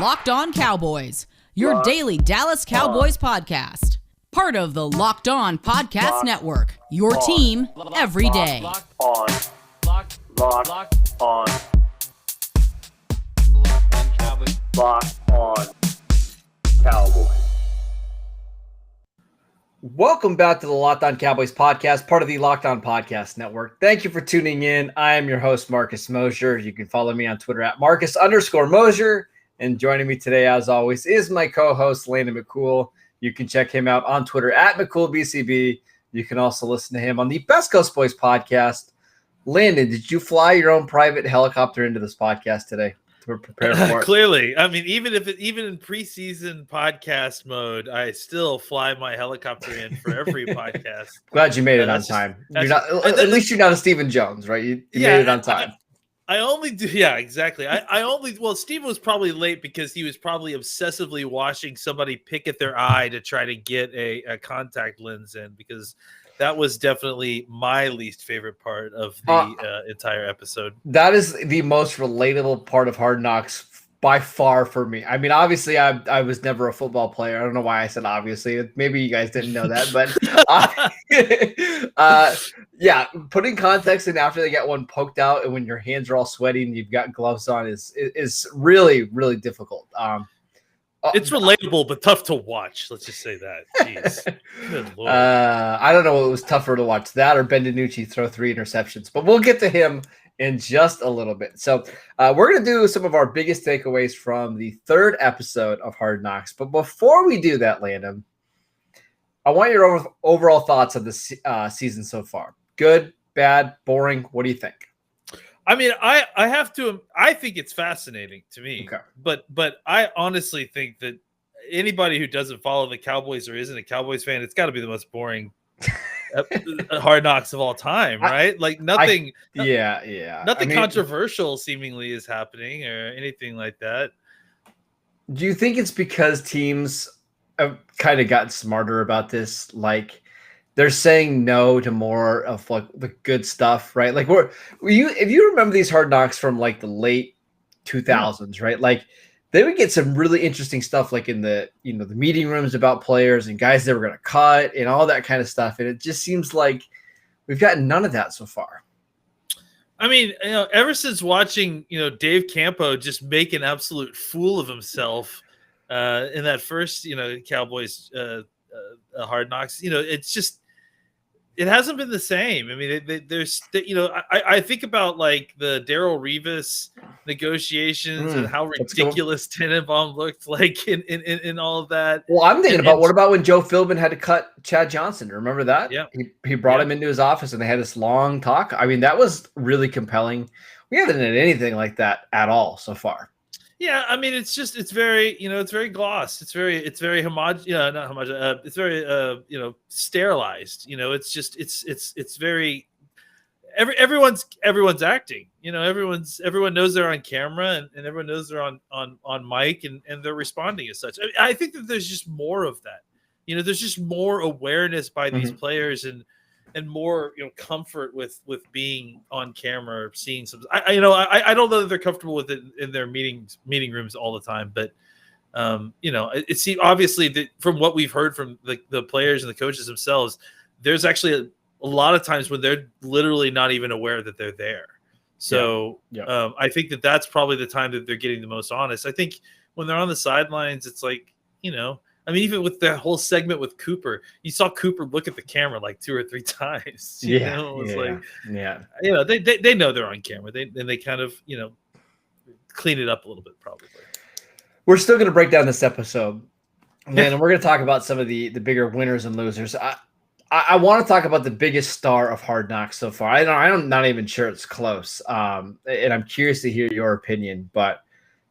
Locked On Cowboys, your daily Dallas Cowboys podcast. Part of the Locked On Podcast Network, your team every day. Locked on Cowboys. Welcome back to the Locked On Cowboys podcast, part of the Locked On Podcast Network. Thank you for tuning in. I am your host, Marcus Mosher. You can follow me on Twitter at Marcus_Mosher. And joining me today, as always, is my co-host, Landon McCool. You can check him out on Twitter at McCoolBCB. You can also listen to him on the Best Coast Boys podcast. Landon, did you fly your own private helicopter into this podcast today to prepare for it? Clearly. I mean, even in preseason podcast mode, I still fly my helicopter in for every podcast. Glad you made it on time. At least you're not a Stephen Jones, right? You made it on time. I only do. Yeah, exactly. Steve was probably late because he was probably obsessively watching somebody pick at their eye to try to get a contact lens in, because that was definitely my least favorite part of the entire episode. That is the most relatable part of Hard Knocks by far for me. I mean, obviously, I was never a football player. I don't know why I said obviously. Maybe you guys didn't know that, but yeah, putting context in after they get one poked out and when your hands are all sweaty and you've got gloves on is really, really difficult. It's relatable, but tough to watch. Let's just say that. Jeez. Good Lord. I don't know what was tougher to watch, that or Ben DiNucci throw 3 interceptions, but we'll get to him in just a little bit. So we're going to do some of our biggest takeaways from the third episode of Hard Knocks. But before we do that, Landon, I want your overall thoughts of the season so far. Good, bad, boring? What do you think? I mean, I think it's fascinating to me. Okay. But I honestly think that anybody who doesn't follow the Cowboys or isn't a Cowboys fan, it's got to be the most boring Hard Knocks of all time, right? Nothing controversial seemingly is happening or anything like that. Do you think it's because teams have kind of gotten smarter about this? Like, they're saying no to more of like the good stuff, right? Like, if you remember these Hard Knocks from like the late 2000s, right? Like, they would get some really interesting stuff, like in the the meeting rooms about players and guys they were going to cut and all that kind of stuff. And it just seems like we've gotten none of that so far. I mean, ever since watching Dave Campo just make an absolute fool of himself in that first Cowboys Hard Knocks, it's just. It hasn't been the same. I mean, I think about like the Darrelle Revis negotiations and how ridiculous Tenenbaum looked like in all of that. Well, I'm thinking what about when Joe Philbin had to cut Chad Johnson? Remember that? Yeah. He brought him into his office and they had this long talk. I mean, that was really compelling. We haven't had anything like that at all so far. Yeah, I mean, it's very, it's very gloss. It's very homogeneous. Not homogeneous. It's very, sterilized. It's very. Everyone's acting. Everyone knows they're on camera and everyone knows they're on mic and they're responding as such. I think that there's just more of that. There's just more awareness by these players and more comfort with being on camera or seeing some. I don't know that they're comfortable with it in their meeting rooms all the time, but it seems obviously that from what we've heard from the players and the coaches themselves, there's actually a lot of times when they're literally not even aware that they're there. So I think that's probably the time that they're getting the most honest. I think when they're on the sidelines, it's like I mean, even with the whole segment with Cooper, you saw Cooper look at the camera like 2 or 3 times. They know they're on camera. They kind of clean it up a little bit probably. We're still going to break down this episode, and we're going to talk about some of the bigger winners and losers. I want to talk about the biggest star of Hard Knocks so far. I'm not even sure it's close, and I'm curious to hear your opinion. But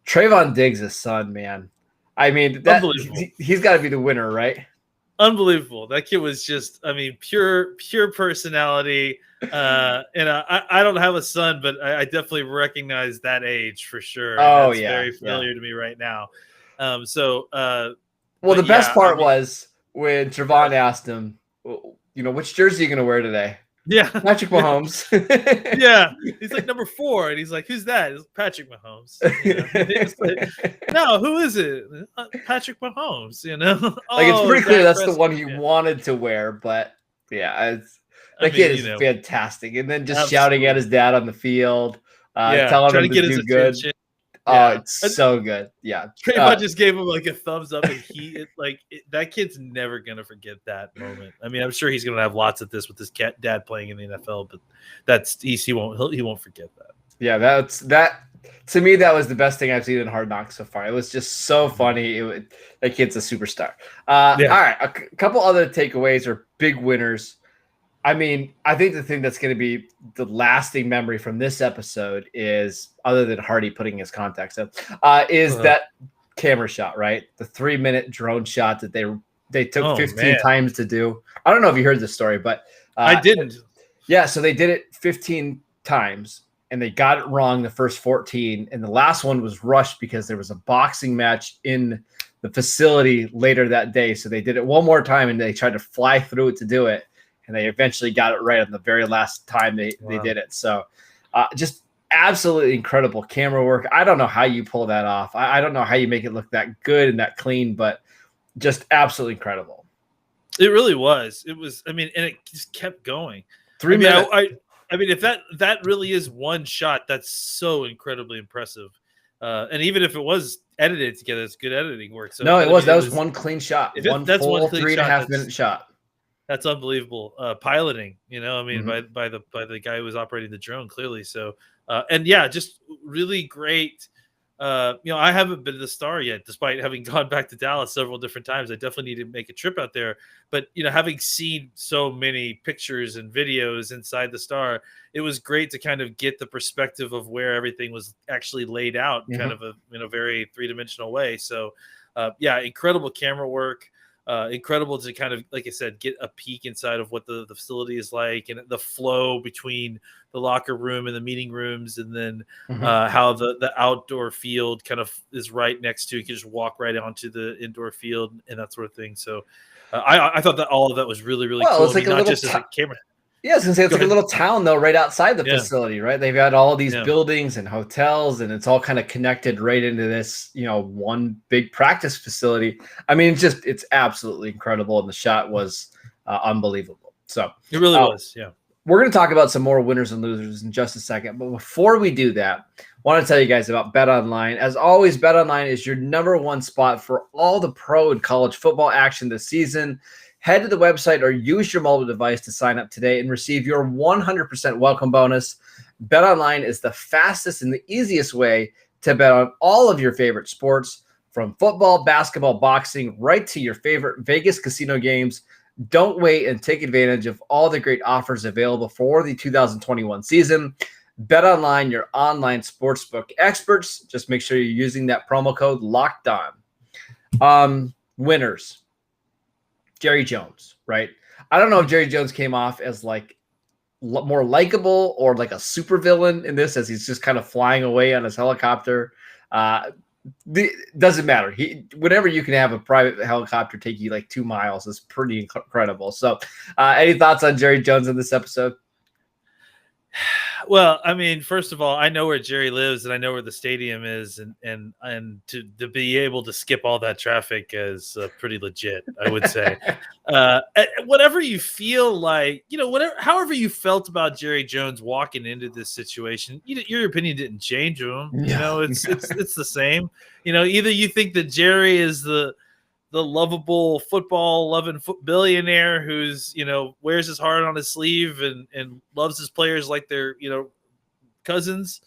Trevon Diggs' son, man. I mean, he's got to be the winner, right? Unbelievable. That kid was just, I mean, pure personality. And I don't have a son, but I definitely recognize that age for sure. Oh, That's very familiar to me right now. Well, the best part was when Trevon asked him, which jersey are you going to wear today? Yeah. Patrick Mahomes. Yeah. He's like number 4. And he's like, who's that? It's Patrick Mahomes. You know? It's like, no, who is it? Patrick Mahomes, you know? Like, it's pretty clear Dak that's the Prescott. one he Yeah. wanted to wear, but yeah, I that kid mean, is you know, fantastic. And then just shouting absolutely. at his dad on the field, Yeah. telling Trying him to to get his do good. attention. Oh, Yeah. it's so good. Yeah. Trevon just gave him like a thumbs up, and that kid's never gonna forget that moment. I mean, I'm sure he's gonna have lots of this with his dad playing in the NFL, but he won't forget that. Yeah, that to me, that was the best thing I've seen in Hard Knocks so far. It was just so funny. That kid's a superstar. All right, a couple other takeaways or big winners. I mean, I think the thing that's going to be the lasting memory from this episode is, other than Hardy putting his contacts up, is that camera shot, right? The 3-minute drone shot that they took 15 times to do. I don't know if you heard this story, but I didn't. Yeah, so they did it 15 times, and they got it wrong the first 14, and the last one was rushed because there was a boxing match in the facility later that day. So they did it one more time, and they tried to fly through it to do it. And they eventually got it right on the very last time they did it. So just absolutely incredible camera work. I don't know how you pull that off. I don't know how you make it look that good and that clean, but just absolutely incredible. It really was. It was, I mean, and it just kept going. 3 minutes. I mean, if that really is one shot, that's so incredibly impressive. And even if it was edited together, it's good editing work. So no, it was. That was one clean shot. That's one clean 3.5 minute shot. That's unbelievable. Piloting, you know, I mean, by the guy who was operating the drone, clearly. So, and yeah, just really great. You know, I haven't been to the Star yet, despite having gone back to Dallas several different times. I definitely need to make a trip out there. But, you know, having seen so many pictures and videos inside the Star, it was great to kind of get the perspective of where everything was actually laid out, kind of in a very 3-dimensional way. So, yeah, incredible camera work. Incredible to kind of, like I said, get a peek inside of what the facility is like, and the flow between the locker room and the meeting rooms, and then how the outdoor field kind of is right next to. You can just walk right onto the indoor field and that sort of thing. So I thought that all of that was really, really cool. It's like not just as a camera. Yeah, I was gonna say it's like a little town though, right outside the facility, right? They've got all these buildings and hotels, and it's all kind of connected right into this, you know, one big practice facility. I mean, it's absolutely incredible, and the shot was unbelievable. So it really was, yeah. We're going to talk about some more winners and losers in just a second, but before we do that, I want to tell you guys about BetOnline. As always, BetOnline is your #1 spot for all the pro and college football action this season. Head to the website or use your mobile device to sign up today and receive your 100% welcome bonus. BetOnline is the fastest and the easiest way to bet on all of your favorite sports, from football, basketball, boxing, right to your favorite Vegas casino games. Don't wait and take advantage of all the great offers available for the 2021 season. BetOnline, your online sportsbook experts. Just make sure you're using that promo code LOCKEDON. Winners. Jerry Jones, right? I don't know if Jerry Jones came off as like more likable or like a super villain in this, as he's just kind of flying away on his helicopter. Doesn't matter. Whenever you can have a private helicopter take you like 2 miles is pretty incredible. So any thoughts on Jerry Jones in this episode? Well, I mean, first of all, I know where Jerry lives and I know where the stadium is, and to be able to skip all that traffic is pretty legit, I would say. Whatever you feel like, you know, however you felt about Jerry Jones walking into this situation, your opinion didn't change him. You know, it's the same. You know, either you think that Jerry is the lovable football loving billionaire who's, you know, wears his heart on his sleeve and loves his players like they're, you know, cousins,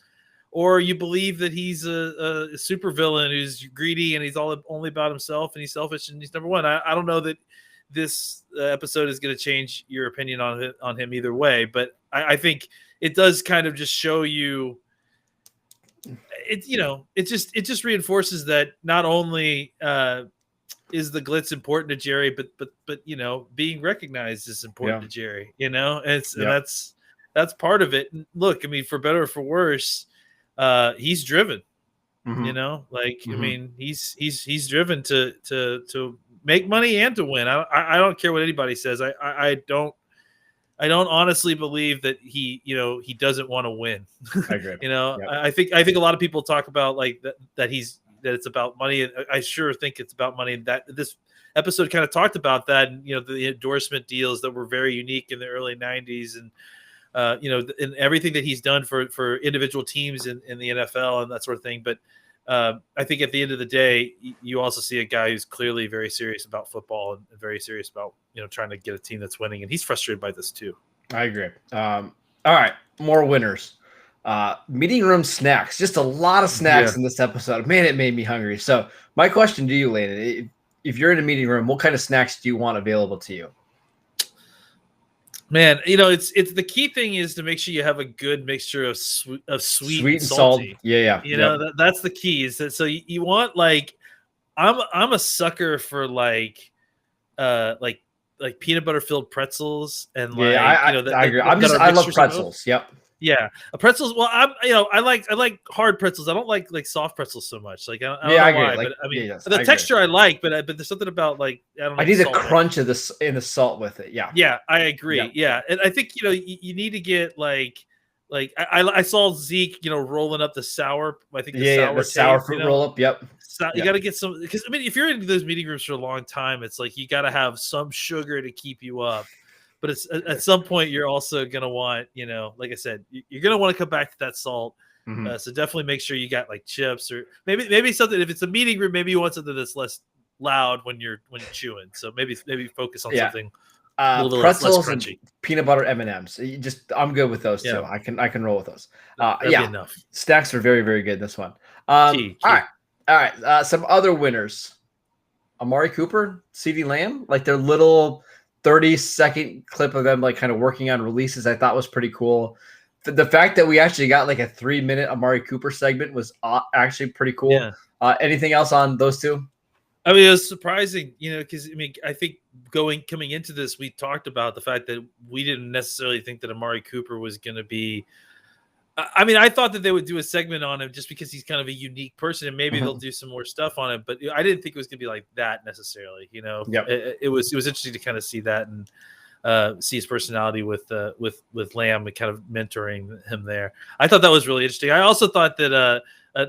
or you believe that he's a super villain who's greedy and he's only about himself and he's selfish and he's #1. I don't know that this episode is going to change your opinion on him either way, but I think it does kind of just show you it. You know, it just reinforces that not only is the glitz important to Jerry, but you know, being recognized is important to Jerry, you know, and that's part of it. And look, I mean, for better or for worse, he's driven, you know, like, I mean, he's driven to make money and to win. I don't care what anybody says. I I don't honestly believe that he doesn't want to win. I agree. Yep. I think a lot of people talk about like that it's about money. I sure think it's about money. That this episode kind of talked about that, and the endorsement deals that were very unique in the early '90s, and and everything that he's done for individual teams in the NFL and that sort of thing. But I think at the end of the day, you also see a guy who's clearly very serious about football and very serious about trying to get a team that's winning, and he's frustrated by this too. I agree. All right, more winners. Meeting room snacks. Just a lot of snacks in this episode. Man, it made me hungry. So my question to you, Landon, if you're in a meeting room, what kind of snacks do you want available to you? Man, it's the key thing is to make sure you have a good mixture of sweet and salty. Salt. Yeah. That's the key. Is that so you want like I'm a sucker for like peanut butter filled pretzels and I agree. I love pretzels. Yep. Yeah, pretzels. Well, I like hard pretzels. I don't like soft pretzels so much. Like I don't know why, like, but I mean yes, the texture I like, but there's something about like I don't know. I need the crunch of this in the salt with it. Yeah. Yeah, I agree. Yeah, and I think you need to get like I saw Zeke rolling up the sour. I think the sour fruit roll up. Yep. So you got to get some because I mean if you're in those meeting rooms for a long time, it's like you got to have some sugar to keep you up. But it's at some point you're also gonna want, like I said, you're gonna want to come back to that salt. Mm-hmm. So definitely make sure you got like chips or maybe something. If it's a meeting room, maybe you want something that's less loud when you're chewing. So maybe focus on something a little pretzels less crunchy. And peanut butter M&Ms. I'm good with those too. I can roll with those. That'd be enough. Snacks are very, very good. This one. All right. Some other winners: Amari Cooper, CeeDee Lamb, like their little 30-second clip of them like kind of working on releases I thought was pretty cool. The fact that we actually got like a 3-minute Amari Cooper segment was actually pretty cool. Yeah. Anything else on those two? I mean, it was surprising, because I mean, I think coming into this, we talked about the fact that we didn't necessarily think that Amari Cooper was going to be. I mean, I thought that they would do a segment on him just because he's kind of a unique person, and maybe they'll do some more stuff on him. But I didn't think it was going to be like that necessarily. Yep. It was interesting to kind of see that and see his personality with Lamb and kind of mentoring him there. I thought that was really interesting. I also thought that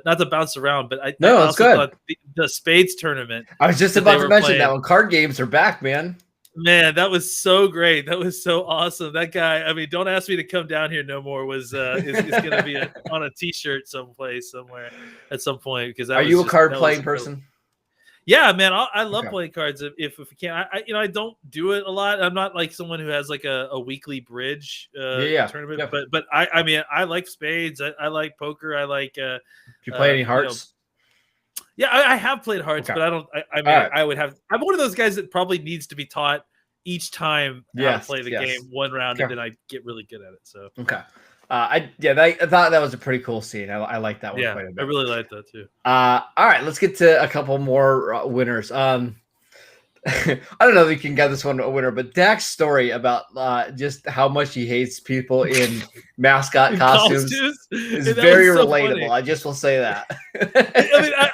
not to bounce around, but I also thought the spades tournament. I was just about to mention that when card games are back, man. Man, that was so great. That was so awesome. That guy, I mean, don't ask me to come down here no more is going to be on a t-shirt somewhere at some point. Because are you a card playing person? Yeah, man, I love playing cards if we can. I don't do it a lot. I'm not like someone who has like a weekly bridge tournament. Yeah. But I mean, I like spades. I like poker. I like. Do you play any hearts? Yeah, I have played hearts, but I don't. I mean, I would have. I'm one of those guys that probably needs to be taught each time how to play the game one round, and then I get really good at it. So I thought that was a pretty cool scene. I like that one quite a bit. I really like that too. All right, let's get to a couple more winners. I don't know if you can get this one a winner, but Dak's story about just how much he hates people in mascot costumes is very relatable. Funny. I just will say that.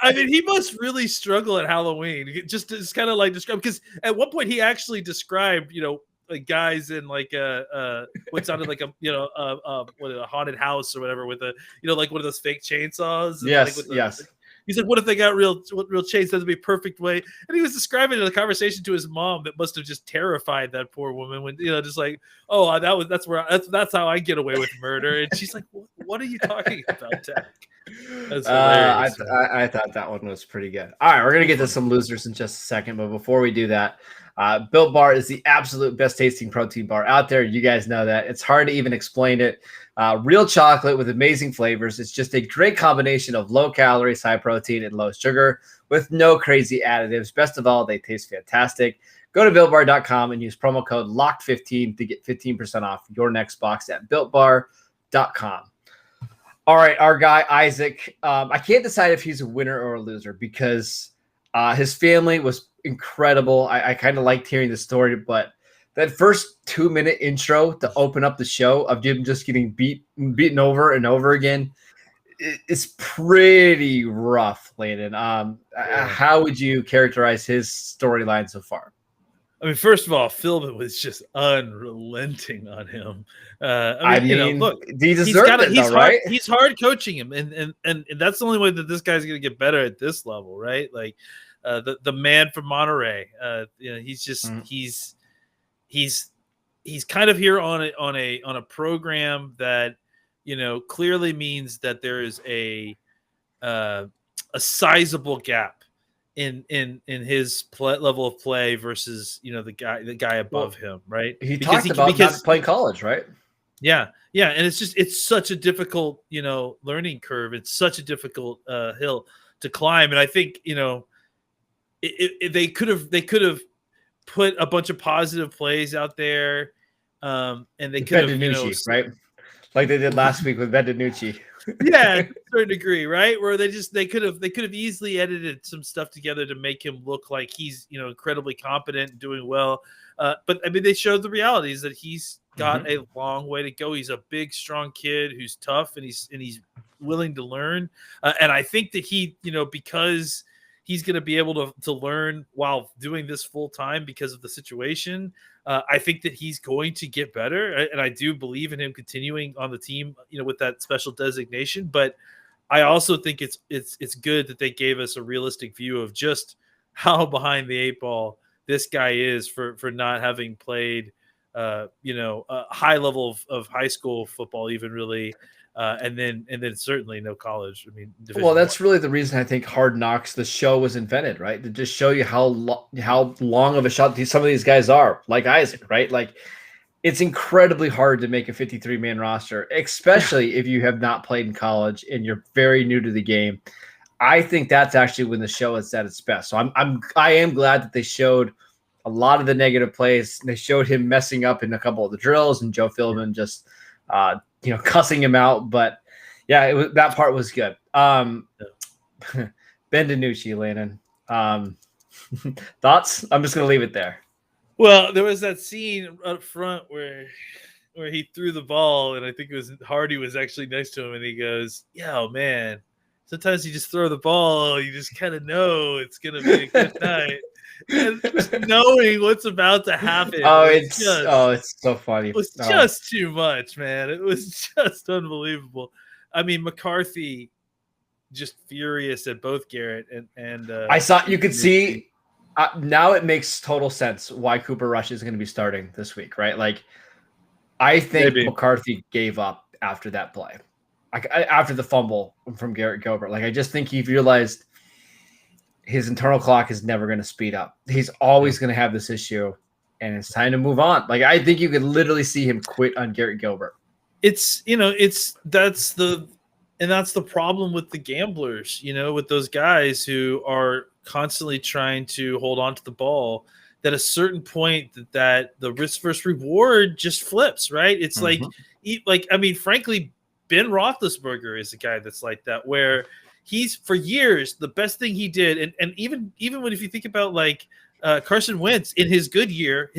I mean, he must really struggle at Halloween. Just kind of like describe, because at one point he actually described, like guys in like what sounded like a haunted house or whatever with like one of those fake chainsaws. Yes. He said, "What if they got real chains? That'd be a perfect way." And he was describing a conversation to his mom that must have just terrified that poor woman. When just like, "Oh, that's how I get away with murder." And she's like, "What are you talking about, Dak?" That's hilarious. I thought that one was pretty good. All right, we're gonna get to some losers in just a second, but before we do that, Built Bar is the absolute best tasting protein bar out there. You guys know that. It's hard to even explain it. Real chocolate with amazing flavors. It's just a great combination of low calories, high protein, and low sugar with no crazy additives. Best of all, they taste fantastic. Go to BuiltBar.com and use promo code LOCKED15 to get 15% off your next box at BuiltBar.com. All right, our guy, Isaac. I can't decide if he's a winner or a loser because his family was incredible. I kind of liked hearing the story, but that first 2-minute intro to open up the show of him just getting beaten over and over again, it's pretty rough, Landon. How would you characterize his storyline so far? I mean, first of all, Philbin was just unrelenting on him. Look, he deserved it, though, right? He's hard coaching him, and that's the only way that this guy's going to get better at this level, right? Like the man from Monterey. He's just he's kind of here on a program that clearly means that there is a sizable gap in his level of play versus the guy above him, right? He talked about not playing college, right? Yeah, and it's such a difficult learning curve. It's such a difficult hill to climb, and I think they could have put a bunch of positive plays out there, and they could have right, like they did last week with Ben DiNucci. Yeah, to a certain degree, right? Where they could have easily edited some stuff together to make him look like he's incredibly competent and doing well. But I mean, they showed the reality is that he's got a long way to go. He's a big, strong kid who's tough and he's willing to learn. And I think that he, because he's going to be able to learn while doing this full time because of the situation. I think that he's going to get better, and I do believe in him continuing on the team, with that special designation. But I also think it's good that they gave us a realistic view of just how behind the eight ball this guy is for not having played, a high level of high school football, even really. And then certainly no college. I mean, well, that's really the reason I think Hard Knocks, the show, was invented, right? To just show you how long of a shot some of these guys are, like Isaac, right? Like, it's incredibly hard to make a 53-man roster, especially if you have not played in college and you're very new to the game. I think that's actually when the show is at its best. So I am glad that they showed a lot of the negative plays. They showed him messing up in a couple of the drills and Joe Philbin just cussing him out. But yeah, that part was good. Ben DiNucci, Landon. Thoughts? I'm just going to leave it there. Well, there was that scene up front where he threw the ball, and I think it was Hardy was actually next to him, and he goes, "Yeah, man, sometimes you just throw the ball, you just kind of know it's going to be a good night." And just knowing what's about to happen. It's so funny. It was just too much, man. It was just unbelievable. I mean, McCarthy just furious at both Garrett and I saw you could see now it makes total sense why Cooper Rush is going to be starting this week, right? Like, I think McCarthy gave up after that play, after the fumble from Garrett Gilbert. Like, I just think he realized his internal clock is never going to speed up. He's always going to have this issue, and it's time to move on. Like, I think you could literally see him quit on Garrett Gilbert. That's the problem with the gamblers, with those guys who are constantly trying to hold on to the ball, that at a certain point that the risk versus reward just flips, right? It's like, I mean, frankly, Ben Roethlisberger is a guy that's like that, where he's for years, the best thing he did. And even when, if you think about like Carson Wentz in his good year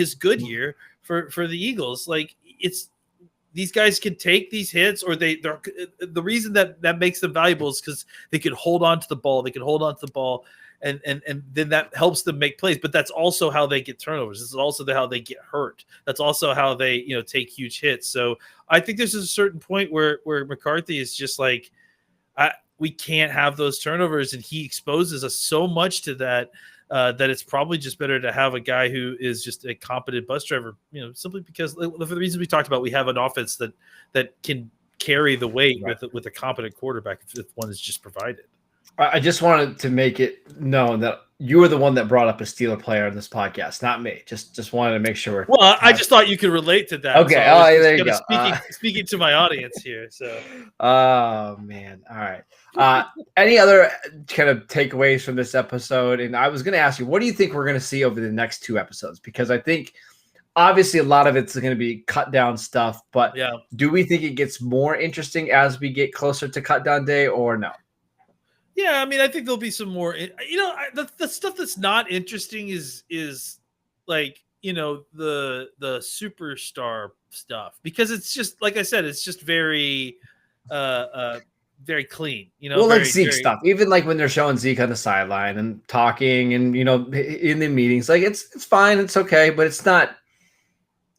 for the Eagles, like, it's, these guys can take these hits, or they're the reason that makes them valuable is because they can hold on to the ball. They can hold on to the ball, and then that helps them make plays. But that's also how they get turnovers. This is also how they get hurt. That's also how they take huge hits. So I think there's a certain point where McCarthy is just like, we can't have those turnovers, and he exposes us so much to that. That it's probably just better to have a guy who is just a competent bus driver, simply because for the reasons we talked about, we have an offense that can carry the weight with a competent quarterback if one is just provided. I just wanted to make it known that you were the one that brought up a Steeler player in this podcast, not me. Just wanted to make sure. Well, I just thought you could relate to that. Okay. So there you go. Speaking to my audience here. So. Oh man. All right. Any other kind of takeaways from this episode? And I was going to ask you, what do you think we're going to see over the next two episodes? Because I think obviously a lot of it's going to be cut down stuff, but do we think it gets more interesting as we get closer to cut down day, or no? Yeah, I mean, I think there'll be some more. The stuff that's not interesting is like the superstar stuff, because it's just, like I said, it's just very very clean, Well, very, like Zeke very, stuff, even like when they're showing Zeke on the sideline and talking and, in the meetings, like it's fine. It's okay, but it's not,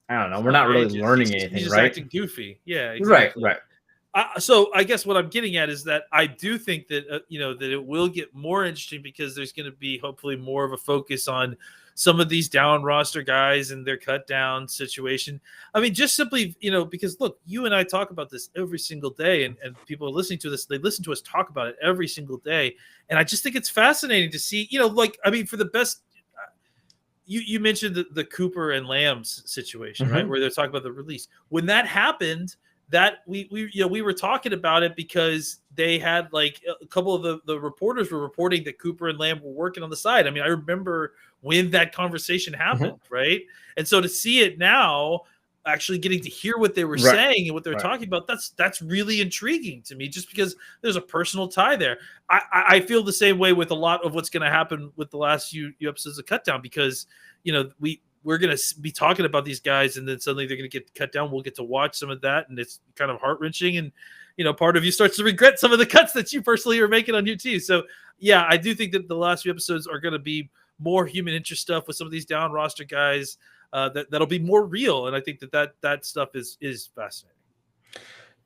I don't know. We're not really outrageous. learning He's anything, just right? acting goofy. Yeah, Right, exactly. right. So I guess what I'm getting at is that I do think that that it will get more interesting because there's going to be hopefully more of a focus on some of these down roster guys and their cut down situation. I mean, just simply because look, you and I talk about this every single day, and people are listening to this. They listen to us talk about it every single day, and I just think it's fascinating to see. For the best. You mentioned the Cooper and Lamb's situation, right? Mhm. Where they're talking about the release. When that happened, that we were talking about it because they had like a couple of the reporters were reporting that Cooper and Lamb were working on the side. I mean, I remember when that conversation happened, right? And so to see it now, actually getting to hear what they were Right. saying and what they're Right. talking about, that's really intriguing to me, just because there's a personal tie there. I feel the same way with a lot of what's going to happen with the last few episodes of Cut Down, because we're going to be talking about these guys, and then suddenly they're going to get cut down. We'll get to watch some of that, and it's kind of heart-wrenching. And, part of you starts to regret some of the cuts that you personally are making on your team. So, yeah, I do think that the last few episodes are going to be more human interest stuff with some of these down roster guys that'll be more real. And I think that stuff is fascinating.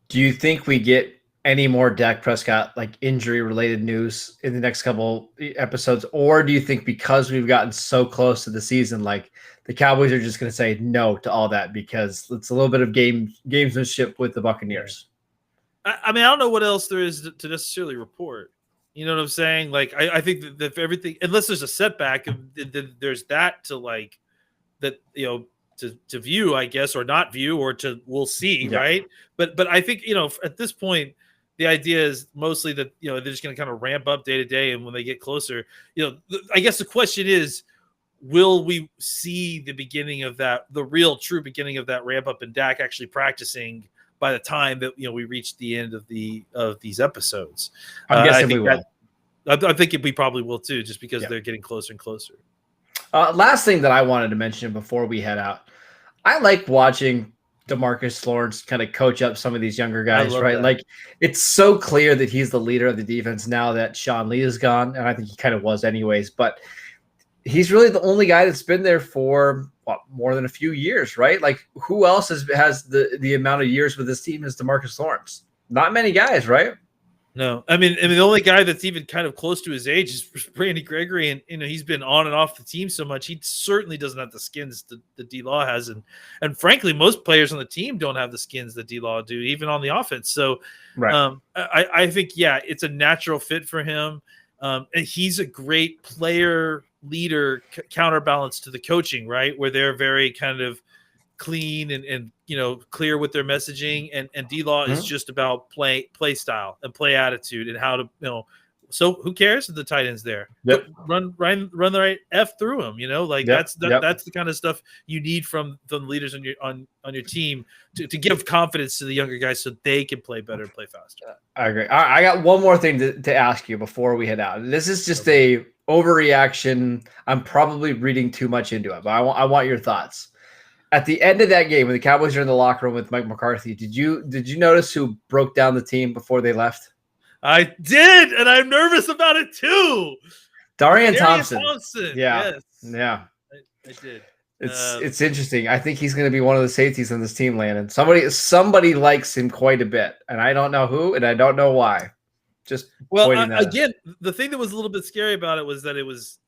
Do you think we get any more Dak Prescott like injury related news in the next couple episodes, or do you think because we've gotten so close to the season, like the Cowboys are just going to say no to all that because it's a little bit of gamesmanship with the Buccaneers? I mean, I don't know what else there is to necessarily report. You know what I'm saying? Like, I think that if everything, unless there's a setback, there's that to like that, to view, I guess, or not view, or we'll see, Yeah. right? But I think at this point, the idea is mostly that they're just going to kind of ramp up day to day, and when they get closer, I guess the question is, will we see the beginning of that, the real true beginning of that ramp up, and Dak actually practicing by the time that we reach the end of these episodes? I'm guessing we will. I think we probably will too, just because Yeah. they're getting closer and closer. Last thing that I wanted to mention before we head out, I like watching DeMarcus Lawrence kind of coach up some of these younger guys, right? That. Like, it's so clear that he's the leader of the defense now that Sean Lee is gone, and I think he kind of was anyways, but he's really the only guy that's been there for more than a few years, right? Like, who else has the amount of years with this team as DeMarcus Lawrence? Not many guys, right? No, I mean, the only guy that's even kind of close to his age is Randy Gregory, and he's been on and off the team so much. He certainly doesn't have the skins that D-Law has, and frankly, most players on the team don't have the skins that D-Law do, even on the offense. So, Right. I think it's a natural fit for him, and he's a great player leader, counterbalance to the coaching, right, where they're very kind of clean and clear with their messaging, and D-Law is just about play style and play attitude and how to so who cares if the tight end's there? Yep. Run the right F through him, that's the kind of stuff you need from the leaders on your team to give confidence to the younger guys so they can play better and play faster. I agree. I got one more thing to ask you before we head out. This is just a overreaction. I'm probably reading too much into it, but I want your thoughts. At the end of that game, when the Cowboys are in the locker room with Mike McCarthy, did you notice who broke down the team before they left? I did, and I'm nervous about it too. Darian Thompson. Yeah. Yes. Yeah. I did. It's interesting. I think he's going to be one of the safeties on this team, Landon. Somebody likes him quite a bit, and I don't know who, and I don't know why. Just again, the thing that was a little bit scary about it was that it was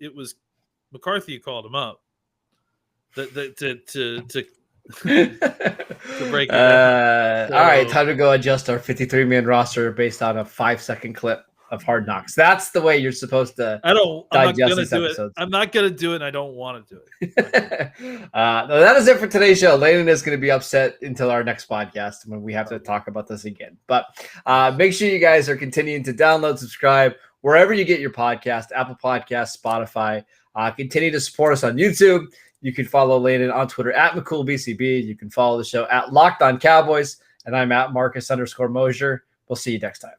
McCarthy who called him up. To break it down. All right, time to go adjust our 53-man roster based on a 5-second clip of Hard Knocks. That's the way you're supposed to. I'm not gonna do episodes. it. I'm not gonna do it, and I don't want to do it. No, that is it for today's show. Landon is going to be upset until our next podcast when we have to talk about this again. But make sure you guys are continuing to download, subscribe wherever you get your podcast, Apple Podcasts, Spotify. Continue to support us on YouTube. You can follow Landon on Twitter at McCoolBCB. You can follow the show at Locked On Cowboys. And I'm at Marcus _Mosher. We'll see you next time.